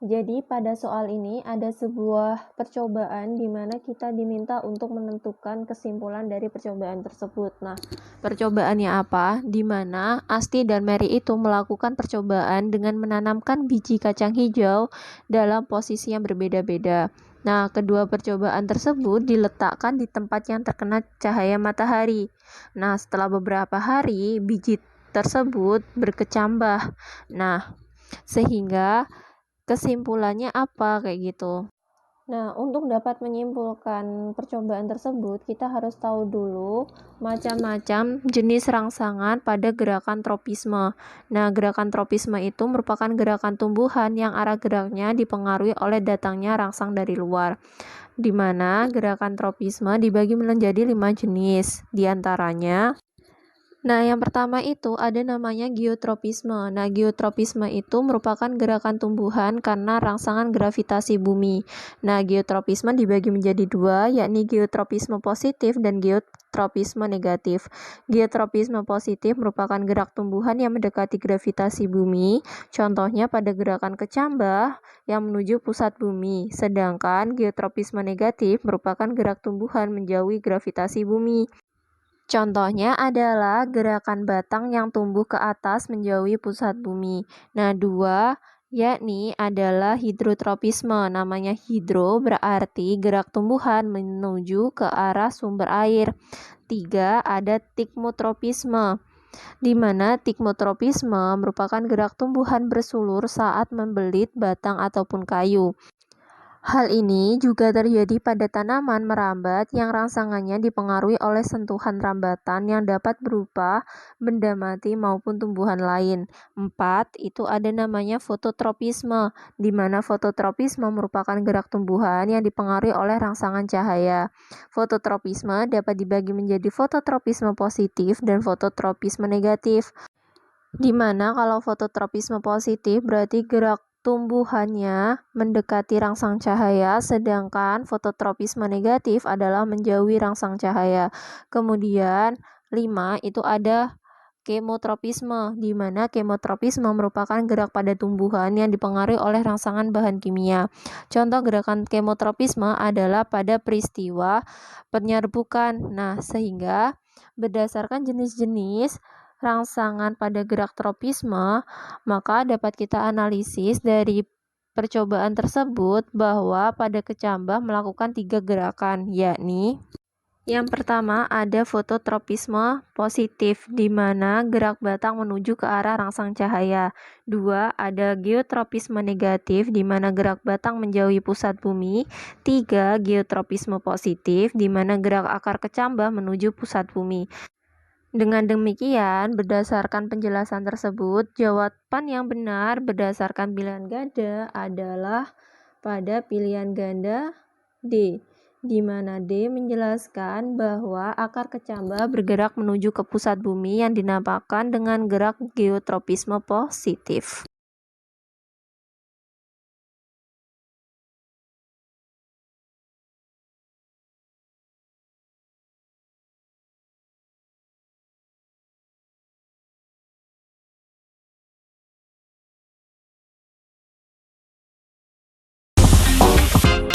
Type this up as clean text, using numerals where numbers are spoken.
Jadi pada soal ini ada sebuah percobaan di mana kita diminta untuk menentukan kesimpulan dari percobaan tersebut. Nah, percobaannya apa? Di mana Asti dan Mary itu melakukan percobaan dengan menanamkan biji kacang hijau dalam posisi yang berbeda-beda. Nah, kedua percobaan tersebut diletakkan di tempat yang terkena cahaya matahari. Nah, setelah beberapa hari, biji tersebut berkecambah. Nah, sehingga kesimpulannya apa kayak gitu. Nah, untuk dapat menyimpulkan percobaan tersebut, kita harus tahu dulu macam-macam jenis rangsangan pada gerakan tropisme. Nah, gerakan tropisme itu merupakan gerakan tumbuhan yang arah geraknya dipengaruhi oleh datangnya rangsang dari luar, di mana gerakan tropisme dibagi menjadi 5 jenis. Di antaranya, yang pertama itu ada namanya geotropisme. Nah, geotropisme itu merupakan gerakan tumbuhan karena rangsangan gravitasi bumi. Nah, geotropisme dibagi menjadi dua, yakni geotropisme positif dan geotropisme negatif. Geotropisme positif merupakan gerak tumbuhan yang mendekati gravitasi bumi, contohnya pada gerakan kecambah yang menuju pusat bumi. Sedangkan geotropisme negatif merupakan gerak tumbuhan menjauhi gravitasi bumi. Contohnya adalah gerakan batang yang tumbuh ke atas menjauhi pusat bumi. Nah, dua yakni adalah hidrotropisme. Namanya hidro berarti gerak tumbuhan menuju ke arah sumber air. 3 ada tikmotropisme, di mana tikmotropisme merupakan gerak tumbuhan bersulur saat membelit batang ataupun kayu. Hal ini juga terjadi pada tanaman merambat yang rangsangannya dipengaruhi oleh sentuhan rambatan yang dapat berupa benda mati maupun tumbuhan lain. 4. Itu ada namanya fototropisme, di mana fototropisme merupakan gerak tumbuhan yang dipengaruhi oleh rangsangan cahaya. Fototropisme dapat dibagi menjadi fototropisme positif dan fototropisme negatif. Di mana kalau fototropisme positif berarti gerak tumbuhannya mendekati rangsang cahaya, sedangkan fototropisme negatif adalah menjauhi rangsang cahaya. Kemudian 5 itu ada kemotropisme, di mana kemotropisme merupakan gerak pada tumbuhan yang dipengaruhi oleh rangsangan bahan kimia. Contoh gerakan kemotropisme adalah pada peristiwa penyerbukan. Nah, sehingga berdasarkan jenis-jenis rangsangan pada gerak tropisme, maka dapat kita analisis dari percobaan tersebut bahwa pada kecambah melakukan 3 gerakan, yakni yang pertama ada fototropisme positif, di mana gerak batang menuju ke arah rangsang cahaya. 2 ada geotropisme negatif, di mana gerak batang menjauhi pusat bumi. 3 geotropisme positif, di mana gerak akar kecambah menuju pusat bumi. Dengan demikian, berdasarkan penjelasan tersebut, jawaban yang benar berdasarkan pilihan ganda adalah pada pilihan ganda D, di mana D menjelaskan bahwa akar kecambah bergerak menuju ke pusat bumi yang dinamakan dengan gerak geotropisme positif.